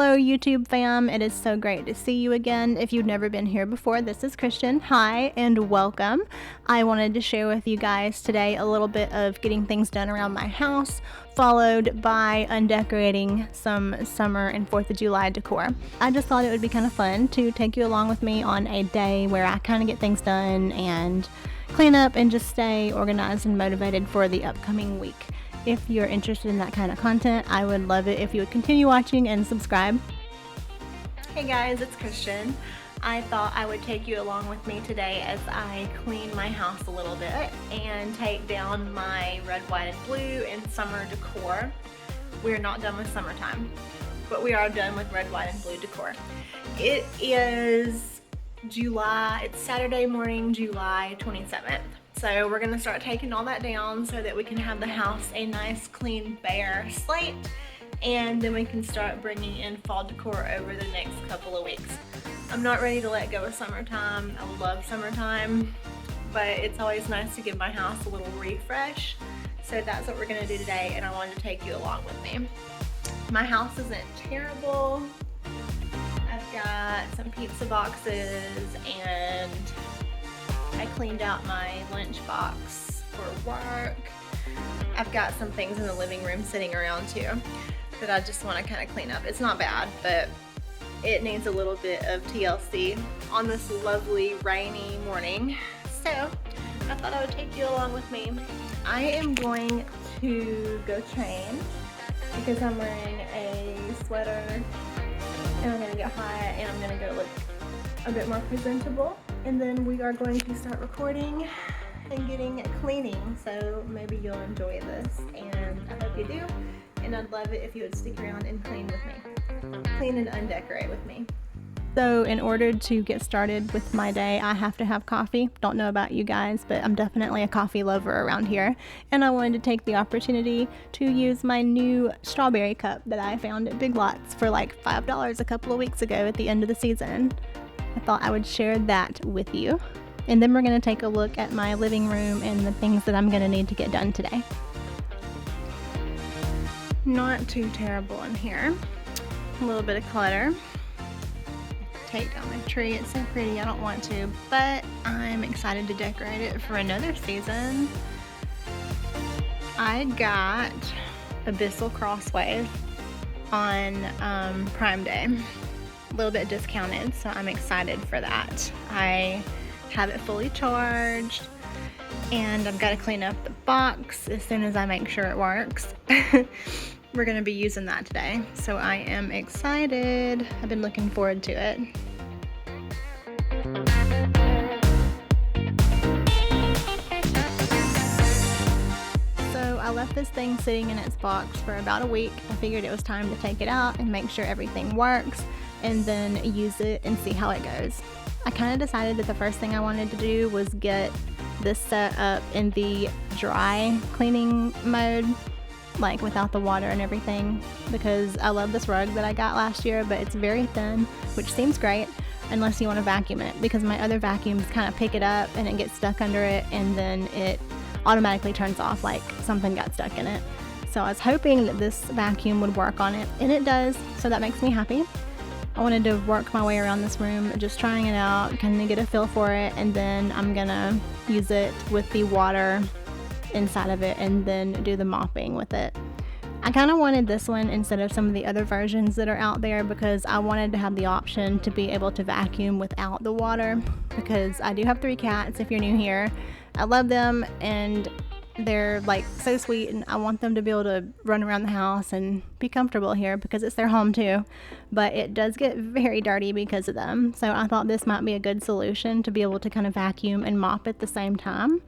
Hello YouTube fam, it is so great to see you again. If you've never been here before, this is Christian. Hi and welcome. I wanted to share with you guys today a little bit of getting things done around my house, followed by undecorating some summer and 4th of July decor. I just thought it would be kind of fun to take you along with me on a day where I kind of get things done and clean up and just stay organized and motivated for the upcoming week. If you're interested in that kind of content, I would love it if you would continue watching and subscribe. Hey guys, it's Christian. I thought I would take you along with me today as I clean my house a little bit and take down my red, white, and blue and summer decor. We're not done with summertime, but we are done with red, white, and blue decor. It is July, it's Saturday morning, July 27th. So we're gonna start taking all that down so that we can have the house a nice, clean, bare slate, and then we can start bringing in fall decor over the next couple of weeks. I'm not ready to let go of summertime. I love summertime, but it's always nice to give my house a little refresh. So that's what we're gonna do today, and I wanted to take you along with me. My house isn't terrible. I've got some pizza boxes and I cleaned out my lunch box for work. I've got some things in the living room sitting around too that I just want to kind of clean up. It's not bad, but it needs a little bit of TLC on this lovely rainy morning. So I thought I would take you along with me. I am going to go change because I'm wearing a sweater and I'm going to get hot and I'm going to go look a bit more presentable. And then we are going to start recording and getting cleaning, so maybe you'll enjoy this, and I hope you do, and I'd love it if you would stick around and clean with me. Clean and undecorate with me. So in order to get started with my day, I have to have coffee. Don't know about you guys, but I'm definitely a coffee lover around here, and I wanted to take the opportunity to use my new strawberry cup that I found at Big Lots for like $5 a couple of weeks ago at the end of the season. I thought I would share that with you. And then we're going to take a look at my living room and the things that I'm going to need to get done today. Not too terrible in here. A little bit of clutter. Take down my tree. It's so pretty. I don't want to, but I'm excited to decorate it for another season. I got a BISSELL CrossWave on Prime Day. A little bit discounted, so I'm excited for that. I have it fully charged, and I've got to clean up the box as soon as I make sure it works. We're going to be using that today, so I am excited. I've been looking forward to it. So I left this thing sitting in its box for about a week. I figured it was time to take it out and make sure everything works, and then use it and see how it goes. I kind of decided that the first thing I wanted to do was get this set up in the dry cleaning mode, like without the water and everything, because I love this rug that I got last year, but it's very thin, which seems great unless you want to vacuum it, because my other vacuums kind of pick it up and it gets stuck under it, and then it automatically turns off like something got stuck in it. So I was hoping that this vacuum would work on it, and it does, so that makes me happy. I wanted to work my way around this room, just trying it out, kind of get a feel for it, and then I'm gonna use it with the water inside of it and then do the mopping with it. I kind of wanted this one instead of some of the other versions that are out there because I wanted to have the option to be able to vacuum without the water, because I do have 3 cats, if you're new here. I love them, and they're like so sweet, and I want them to be able to run around the house and be comfortable here because it's their home too, but it does get very dirty because of them. So I thought this might be a good solution to be able to kind of vacuum and mop at the same time,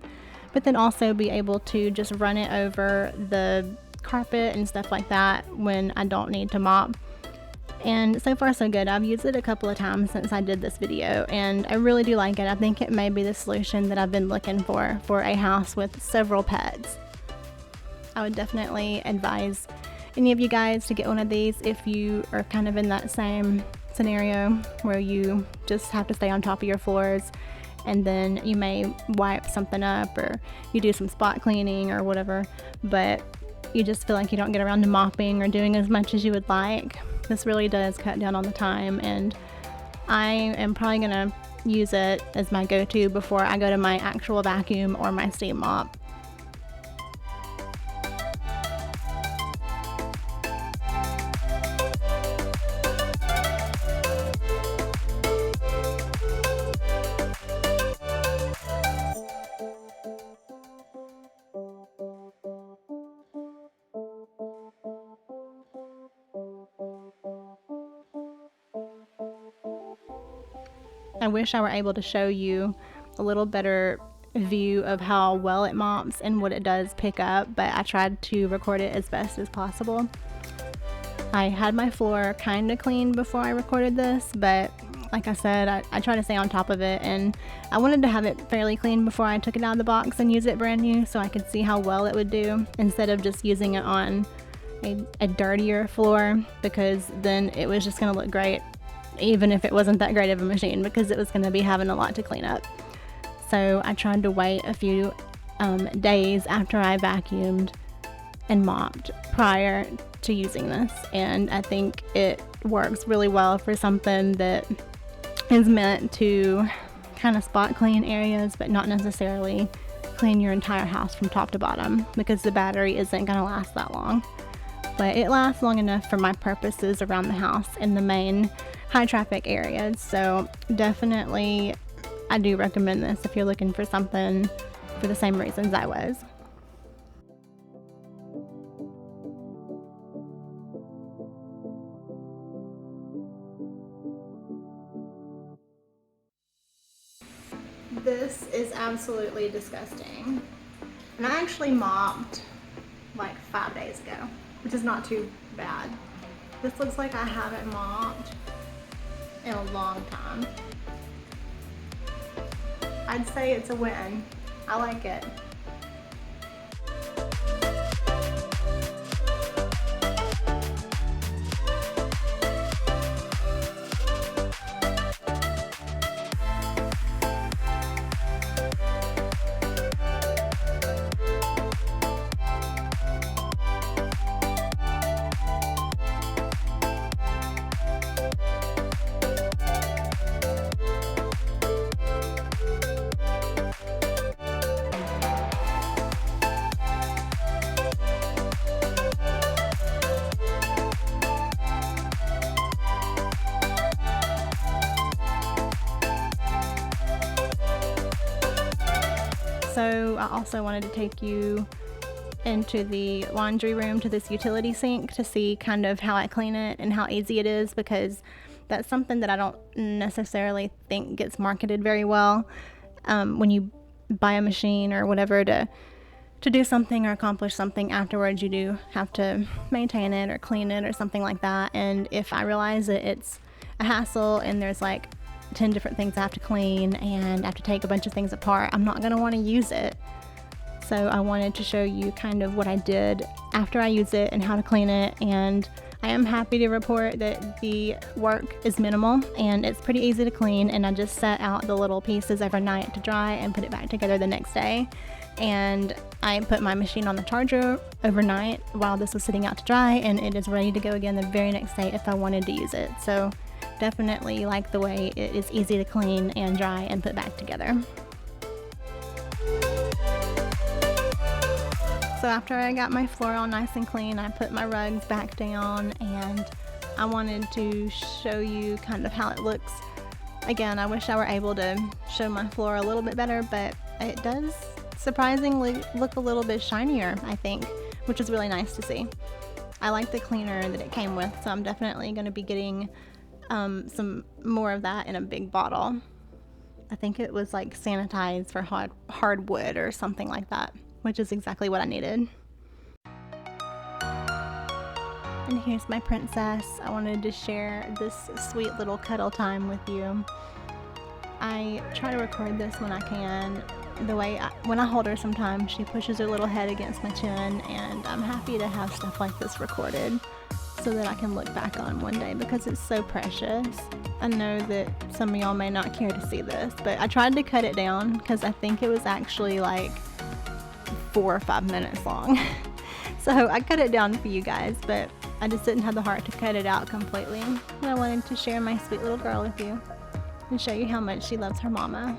but then also be able to just run it over the carpet and stuff like that when I don't need to mop. And so far so good. I've used it a couple of times since I did this video, and I really do like it. I think it may be the solution that I've been looking for a house with several pets. I would definitely advise any of you guys to get one of these if you are kind of in that same scenario where you just have to stay on top of your floors, and then you may wipe something up or you do some spot cleaning or whatever, but you just feel like you don't get around to mopping or doing as much as you would like. This really does cut down on the time, and I am probably gonna use it as my go-to before I go to my actual vacuum or my steam mop. I wish I were able to show you a little better view of how well it mops and what it does pick up, but I tried to record it as best as possible. I had my floor kind of clean before I recorded this, but like I said, I try to stay on top of it, and I wanted to have it fairly clean before I took it out of the box and use it brand new so I could see how well it would do instead of just using it on a dirtier floor, because then it was just going to look great even if it wasn't that great of a machine, because it was going to be having a lot to clean up. So I tried to wait a few days after I vacuumed and mopped prior to using this, and I think it works really well for something that is meant to kind of spot clean areas but not necessarily clean your entire house from top to bottom, because the battery isn't going to last that long. But it lasts long enough for my purposes around the house in the main high traffic areas. So definitely I do recommend this if you're looking for something for the same reasons I was. This is absolutely disgusting. And I actually mopped like 5 days ago, which is not too bad. This looks like I haven't mopped in a long time. I'd say it's a win. I like it. So I also wanted to take you into the laundry room to this utility sink to see kind of how I clean it and how easy it is, because that's something that I don't necessarily think gets marketed very well. When you buy a machine or whatever to do something or accomplish something afterwards, you do have to maintain it or clean it or something like that. And if I realize that it's a hassle and there's like 10 different things I have to clean and I have to take a bunch of things apart, I'm not going to want to use it. So I wanted to show you kind of what I did after I used it and how to clean it, and I am happy to report that the work is minimal and it's pretty easy to clean, and I just set out the little pieces overnight to dry and put it back together the next day. And I put my machine on the charger overnight while this was sitting out to dry, and it is ready to go again the very next day if I wanted to use it. So definitely like the way it is easy to clean and dry and put back together. So after I got my floor all nice and clean, I put my rugs back down, and I wanted to show you kind of how it looks. Again, I wish I were able to show my floor a little bit better, but it does surprisingly look a little bit shinier, I think, which is really nice to see. I like the cleaner that it came with, so I'm definitely going to be getting some more of that in a big bottle. I think it was like sanitized for hardwood or something like that, which is exactly what I needed. And here's my princess. I wanted to share this sweet little cuddle time with you. I try to record this when I can. When I hold her sometimes, she pushes her little head against my chin, and I'm happy to have stuff like this recorded so that I can look back on one day, because it's so precious. I know that some of y'all may not care to see this, but I tried to cut it down because I think it was actually like 4 or 5 minutes long. So I cut it down for you guys, but I just didn't have the heart to cut it out completely. And I wanted to share my sweet little girl with you and show you how much she loves her mama.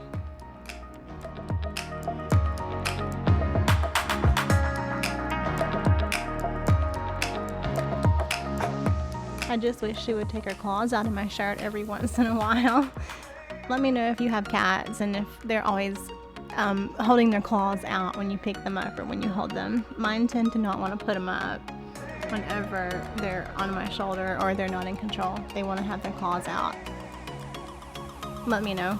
I just wish she would take her claws out of my shirt every once in a while. Let me know if you have cats and if they're always holding their claws out when you pick them up or when you hold them. Mine tend to not want to put them up whenever they're on my shoulder or they're not in control. They want to have their claws out. Let me know.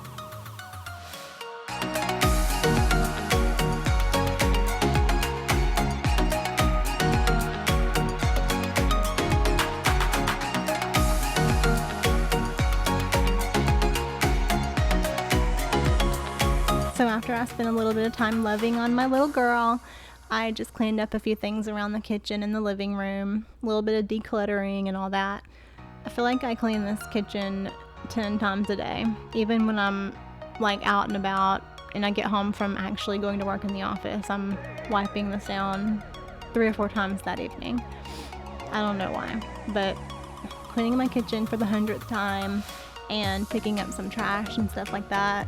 So after I spent a little bit of time loving on my little girl, I just cleaned up a few things around the kitchen and the living room, a little bit of decluttering and all that. I feel like I clean this kitchen 10 times a day, even when I'm like out and about and I get home from actually going to work in the office. I'm wiping this down 3 or 4 times that evening. I don't know why, but cleaning my kitchen for the 100th time and picking up some trash and stuff like that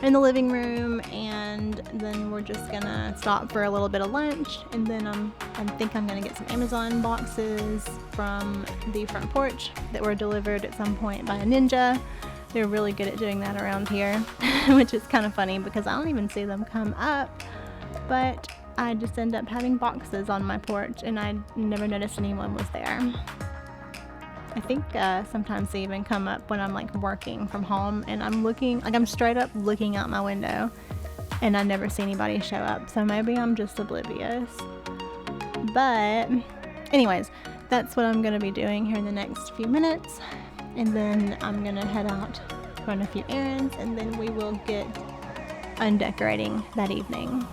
in the living room, and then we're just gonna stop for a little bit of lunch, and then I think I'm gonna get some Amazon boxes from the front porch that were delivered at some point by a ninja. They're really good at doing that around here, which is kind of funny because I don't even see them come up, but I just end up having boxes on my porch and I never noticed anyone was there. I think sometimes they even come up when I'm like working from home and I'm looking, like I'm straight up looking out my window and I never see anybody show up. So maybe I'm just oblivious. But anyways, that's what I'm going to be doing here in the next few minutes. And then I'm going to head out, run a few errands, and then we will get undecorating that evening.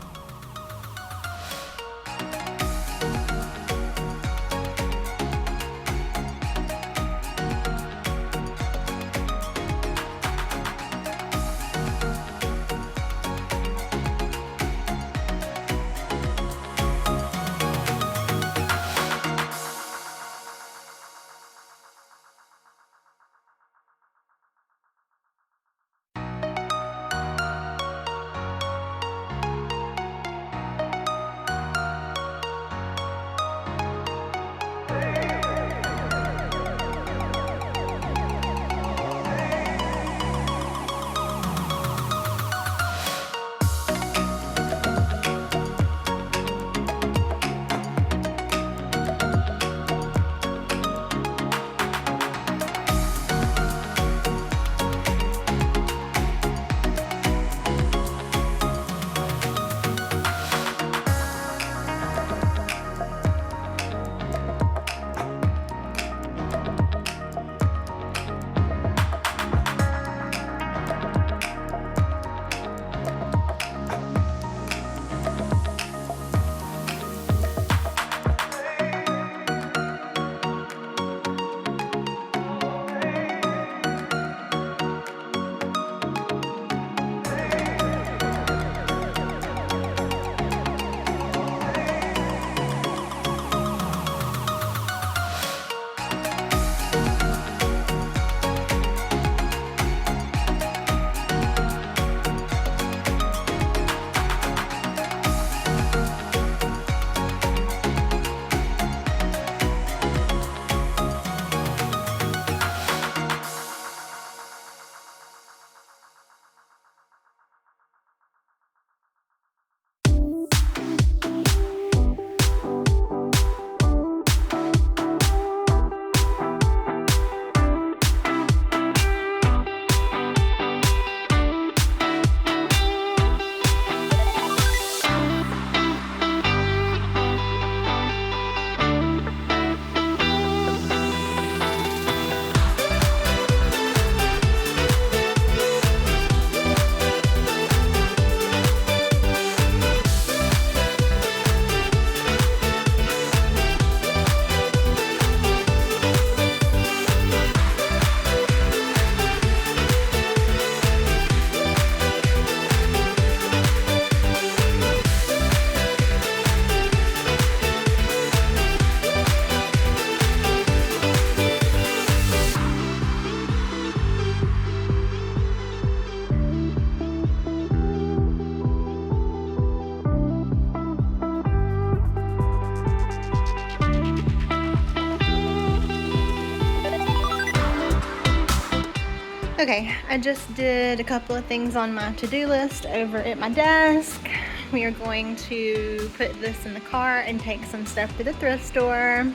Okay, I just did a couple of things on my to-do list over at my desk. We are going to put this in the car and take some stuff to the thrift store.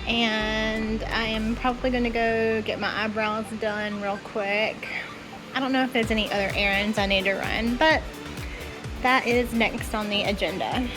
And I am probably going to go get my eyebrows done real quick. I don't know if there's any other errands I need to run, but that is next on the agenda.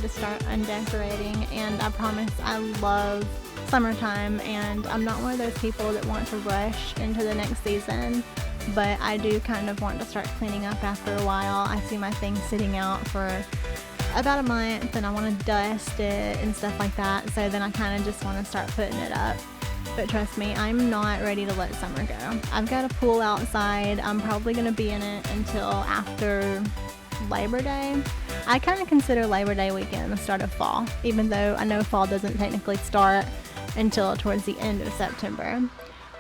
Start undecorating, and I promise I love summertime, and I'm not one of those people that want to rush into the next season, but I do kind of want to start cleaning up after a while. I see my things sitting out for about a month and I want to dust it and stuff like that, so then I kind of just want to start putting it up. But trust me, I'm not ready to let summer go. I've got a pool outside. I'm probably going to be in it until after Labor Day. I kind of consider Labor Day weekend the start of fall, even though I know fall doesn't technically start until towards the end of September.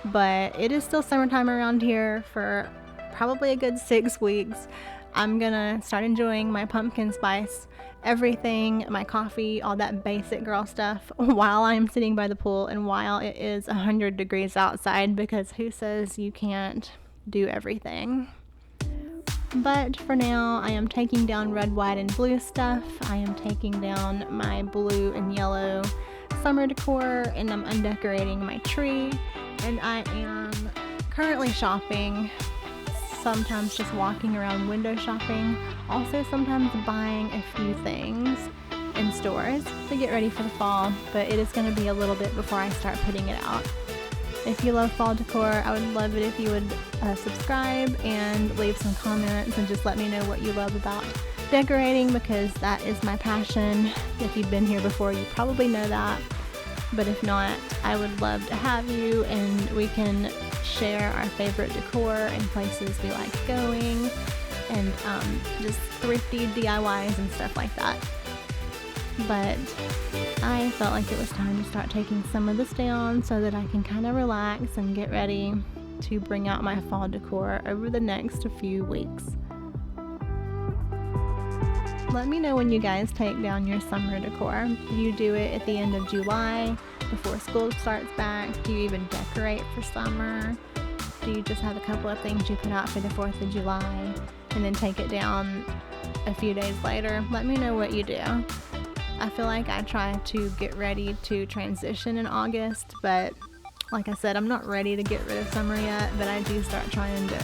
But it is still summertime around here for probably a good 6 weeks. I'm gonna start enjoying my pumpkin spice, everything, my coffee, all that basic girl stuff while I'm sitting by the pool and while it is 100 degrees outside, because who says you can't do everything? But for now, I am taking down red, white, and blue stuff. I am taking down my blue and yellow summer decor, and I'm undecorating my tree. And I am currently shopping, sometimes just walking around window shopping, also sometimes buying a few things in stores to get ready for the fall, but it is going to be a little bit before I start putting it out. If you love fall decor, I would love it if you would subscribe and leave some comments and just let me know what you love about decorating, because that is my passion. If you've been here before, you probably know that. But if not, I would love to have you, and we can share our favorite decor and places we like going, and just thrifty DIYs and stuff like that. But I felt like it was time to start taking some of this down so that I can kind of relax and get ready to bring out my fall decor over the next few weeks. Let me know when you guys take down your summer decor. Do you do it at the end of July before school starts back? Do you even decorate for summer? Do you just have a couple of things you put out for the 4th of July and then take it down a few days later? Let me know what you do. I feel like I try to get ready to transition in August, but like I said, I'm not ready to get rid of summer yet, but I do start trying to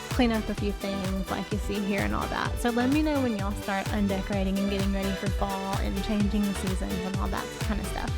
clean up a few things like you see here and all that. So let me know when y'all start undecorating and getting ready for fall and changing the seasons and all that kind of stuff.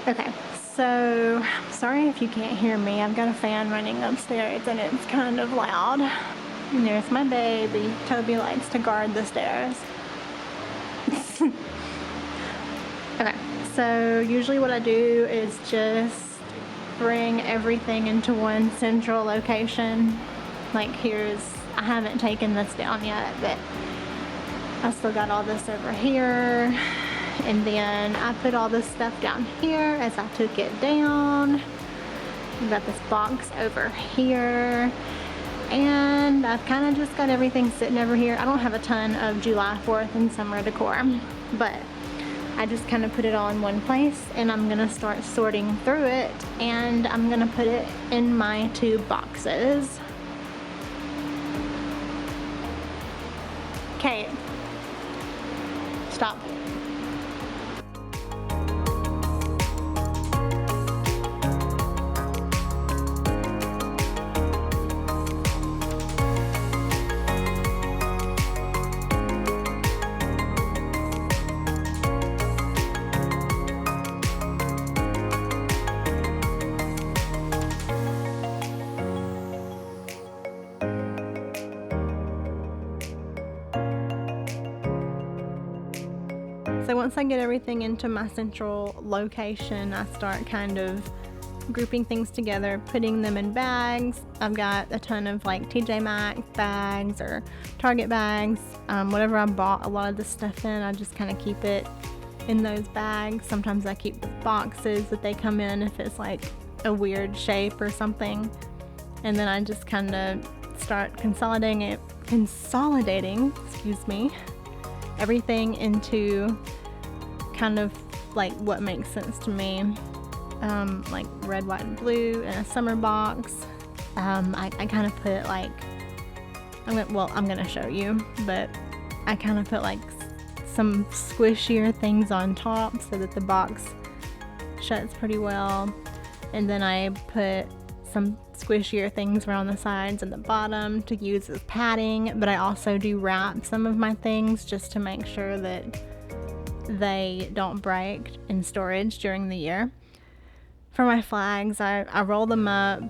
Okay, so sorry if you can't hear me. I've got a fan running upstairs and it's kind of loud. And there's my baby. Toby likes to guard the stairs. Okay, so usually what I do is just bring everything into one central location. Like I haven't taken this down yet, but I still got all this over here. And then I put all this stuff down here as I took it down. I've got this box over here. And I've kind of just got everything sitting over here. I don't have a ton of July 4th and summer decor, but I just kind of put it all in one place, and I'm gonna start sorting through it, and I'm gonna put it in my 2 boxes. Okay, stop. So once I get everything into my central location, I start kind of grouping things together, putting them in bags. I've got a ton of like TJ Maxx bags or Target bags. Whatever I bought a lot of this stuff in, I just kind of keep it in those bags. Sometimes I keep the boxes that they come in if it's like a weird shape or something. And then I just kind of start consolidating, excuse me, everything into kind of like what makes sense to me, like red, white, and blue in a summer box. I kind of put like, I'm gonna show you, but I kind of put like some squishier things on top so that the box shuts pretty well, and then I put some squishier things around the sides and the bottom to use as padding, but I also do wrap some of my things just to make sure that they don't break in storage during the year. For my flags, I roll them up,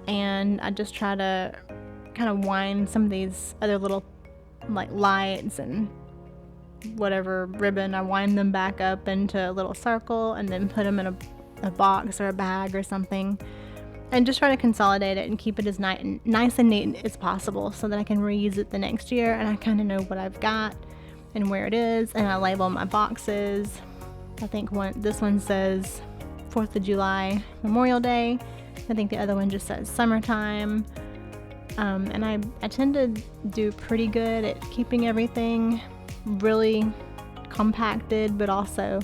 and I just try to kind of wind some of these other little like lights and whatever ribbon, I wind them back up into a little circle and then put them in a box or a bag or something, and just try to consolidate it and keep it as nice and neat as possible so that I can reuse it the next year, and I kind of know what I've got and where it is, and I label my boxes. I think this one says 4th of July, Memorial Day. I think the other one just says summertime. And I tend to do pretty good at keeping everything really compacted, but also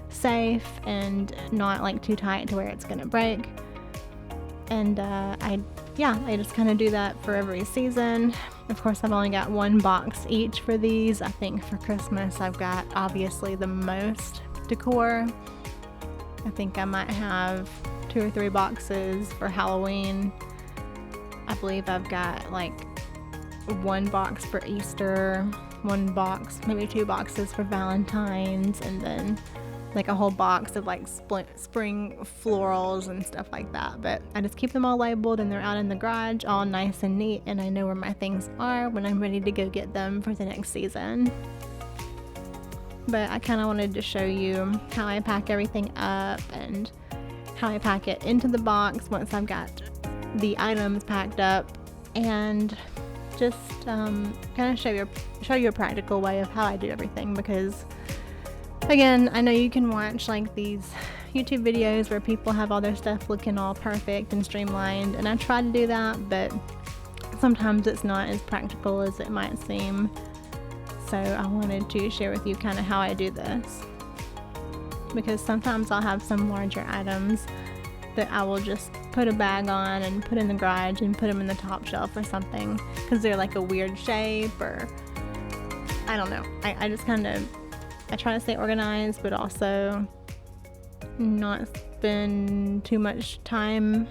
safe and not like too tight to where it's gonna break. And I just kind of do that for every season. Of course, I've only got 1 box each for these. I think for Christmas I've got obviously the most decor. I think I might have 2 or 3 boxes for Halloween. I believe I've got like 1 box for Easter, 1 box, maybe 2 boxes for Valentine's, and then like a whole box of like spring florals and stuff like that. But I just keep them all labeled, and they're out in the garage all nice and neat, and I know where my things are when I'm ready to go get them for the next season. But I kind of wanted to show you how I pack everything up and how I pack it into the box once I've got the items packed up, and just kind of show you a practical way of how I do everything, because again, I know you can watch like these YouTube videos where people have all their stuff looking all perfect and streamlined, and I try to do that, but sometimes it's not as practical as it might seem. So I wanted to share with you kind of how I do this, because sometimes I'll have some larger items that I will just put a bag on and put in the garage and put them in the top shelf or something because they're like a weird shape, or I don't know. I just kind of, I try to stay organized, but also not spend too much time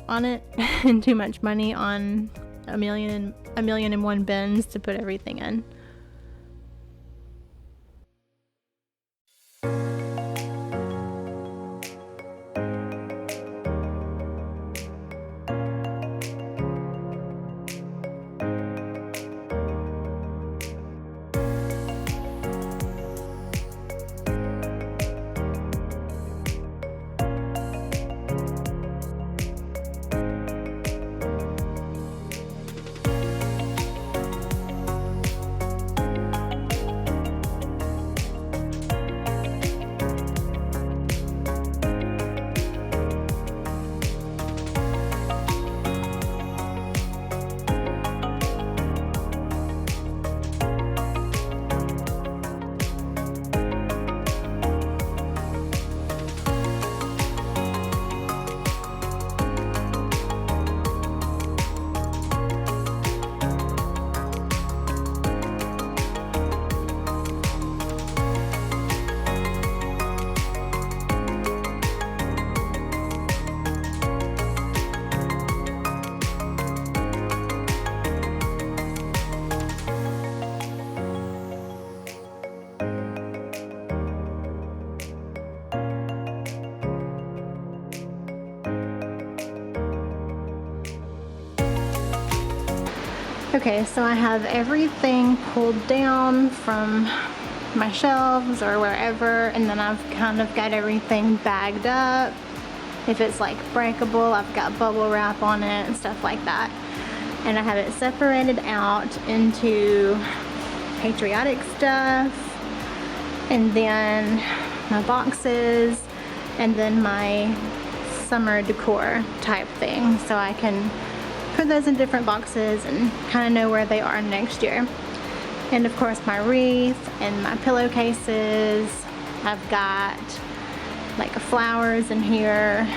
on it and too much money on a million and one bins to put everything in. Okay, so I have everything pulled down from my shelves or wherever, and then I've kind of got everything bagged up. If it's like breakable, I've got bubble wrap on it and stuff like that. And I have it separated out into Patriotic stuff, and then my boxes, and then my summer decor type thing, so I can put those in different boxes and kind of know where they are next year. And of course my wreath and my pillowcases. I've got like flowers in here.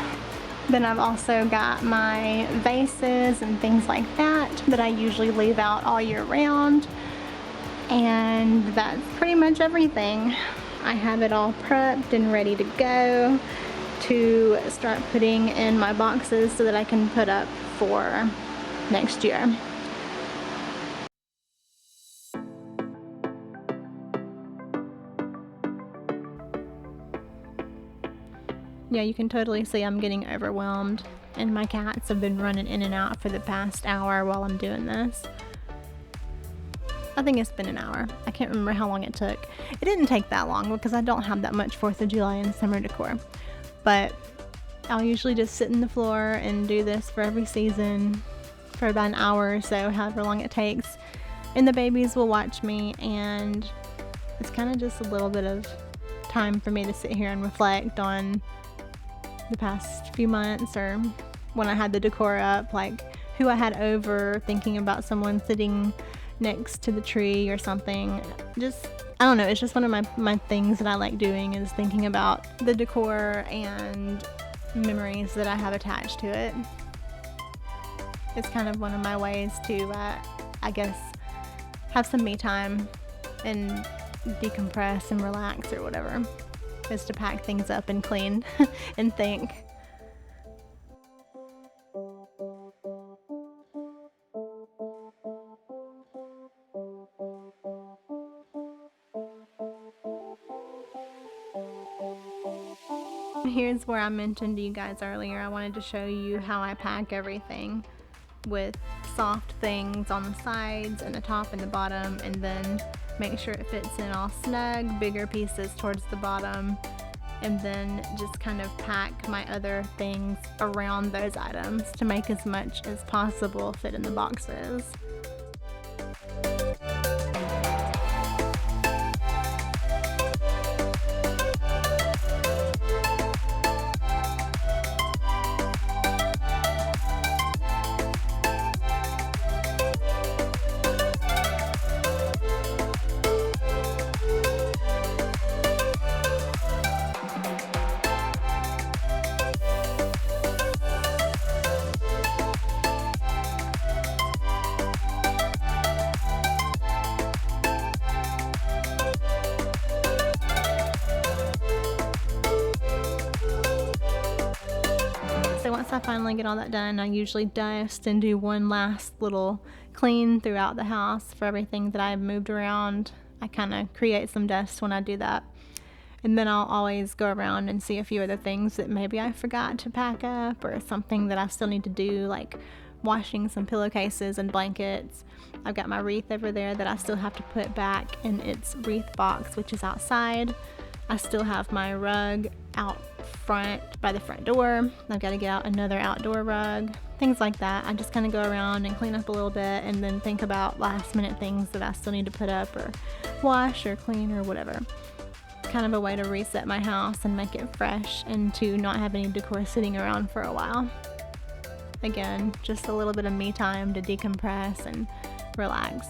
Then I've also got my vases and things like that I usually leave out all year round. And that's pretty much everything. I have it all prepped and ready to go to start putting in my boxes so that I can put up for next year. Yeah, you can totally see I'm getting overwhelmed, and my cats have been running in and out for the past hour while I'm doing this. I think it's been an hour. I can't remember how long it took. It didn't take that long because I don't have that much 4th of July and summer decor. But I'll usually just sit in the floor and do this for every season for about an hour or so, however long it takes. And the babies will watch me, and it's kind of just a little bit of time for me to sit here and reflect on the past few months, or when I had the decor up, like who I had over, thinking about someone sitting next to the tree or something. Just, I don't know, it's just one of my things that I like doing, is thinking about the decor and memories that I have attached to it. It's kind of one of my ways to, I guess, have some me time and decompress and relax or whatever, is to pack things up and clean and think. Here's where I mentioned to you guys earlier, I wanted to show you how I pack everything, with soft things on the sides and the top and the bottom, and then make sure it fits in all snug, bigger pieces towards the bottom, and then just kind of pack my other things around those items to make as much as possible fit in the boxes. So once I finally get all that done, I usually dust and do one last little clean throughout the house for everything that I've moved around. I kind of create some dust when I do that. And then I'll always go around and see a few other things that maybe I forgot to pack up, or something that I still need to do, like washing some pillowcases and blankets. I've got my wreath over there that I still have to put back in its wreath box, which is outside. I still have my rug out front by the front door. I've got to get out another outdoor rug, things like that. I just kind of go around and clean up a little bit, and then think about last minute things that I still need to put up or wash or clean or whatever. Kind of a way to reset my house and make it fresh, and to not have any decor sitting around for a while. Again, just a little bit of me time to decompress and relax.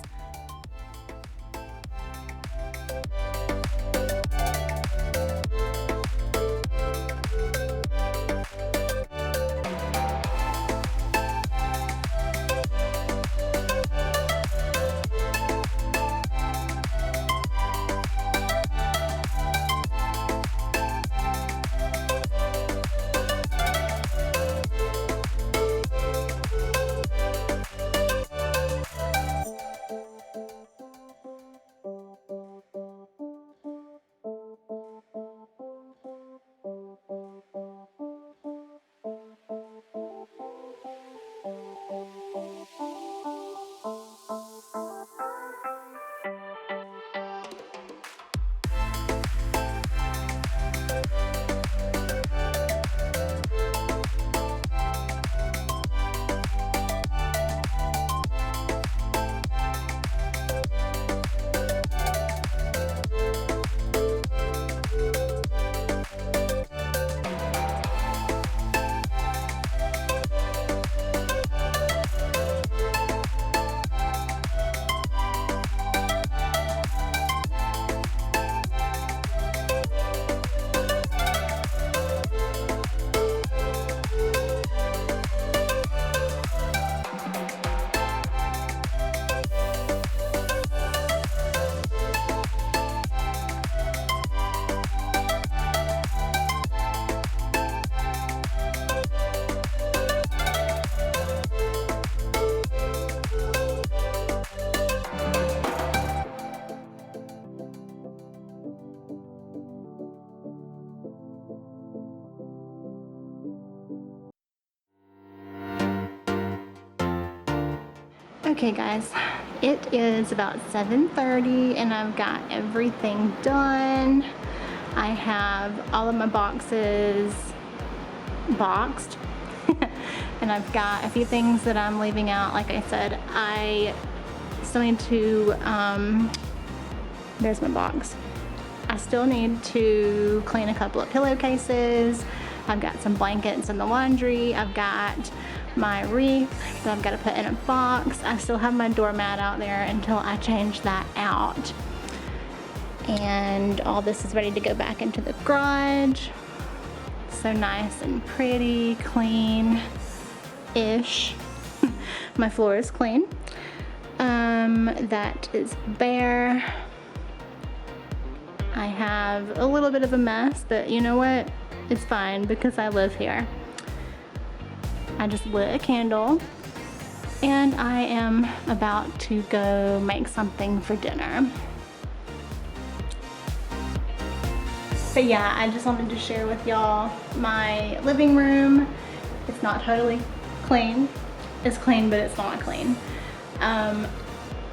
Okay guys, it is about 7:30 and I've got everything done. I have all of my boxes boxed and I've got a few things that I'm leaving out. Like I said, I still need to, there's my box. I still need to clean a couple of pillowcases. I've got some blankets in the laundry. I've got my wreath that I've got to put in a box. I still have my doormat out there until I change that out. And all this is ready to go back into the garage. So nice and pretty, clean-ish. My floor is clean. That is bare. I have a little bit of a mess, but you know what? It's fine because I live here. I just lit a candle and I am about to go make something for dinner. But yeah, I just wanted to share with y'all my living room. It's not totally clean. It's clean, but it's not clean.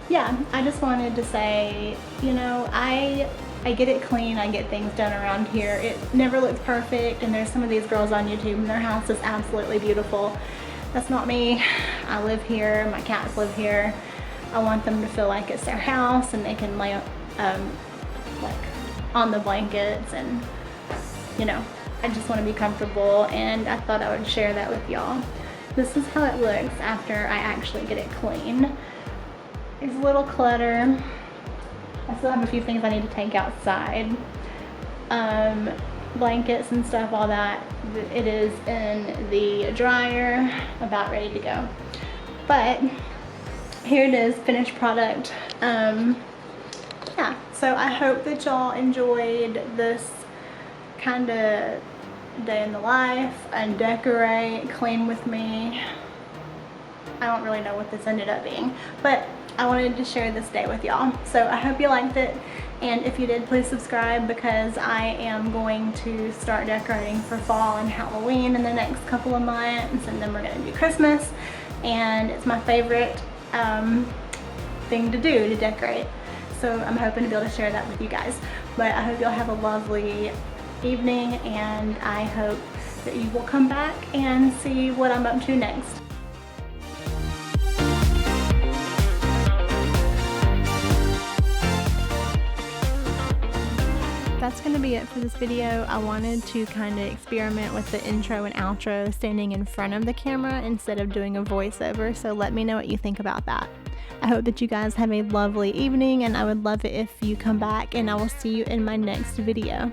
Yeah, I just wanted to say, you know, I get it clean, I get things done around here. It never looks perfect, and there's some of these girls on YouTube and their house is absolutely beautiful. That's not me. I live here, my cats live here. I want them to feel like it's their house and they can lay like on the blankets, and you know, I just want to be comfortable, and I thought I would share that with y'all. This is how it looks after I actually get it clean. There's a little clutter. I still have a few things I need to take outside. Blankets and stuff, all that, it is in the dryer, about ready to go. But here it is, finished product. Yeah, so I hope that y'all enjoyed this kind of day in the life, Undecorate, clean with me. I don't really know what this ended up being, but I wanted to share this day with y'all. So I hope you liked it, and if you did, please subscribe, because I am going to start decorating for fall and Halloween in the next couple of months, and then we're going to do Christmas, and it's my favorite thing to do, to decorate. So I'm hoping to be able to share that with you guys. But I hope y'all have a lovely evening, and I hope that you will come back and see what I'm up to next. That's going to be it for this video. I wanted to kind of experiment with the intro and outro standing in front of the camera instead of doing a voiceover, so let me know what you think about that. I hope that you guys have a lovely evening, and I would love it if you come back, and I will see you in my next video.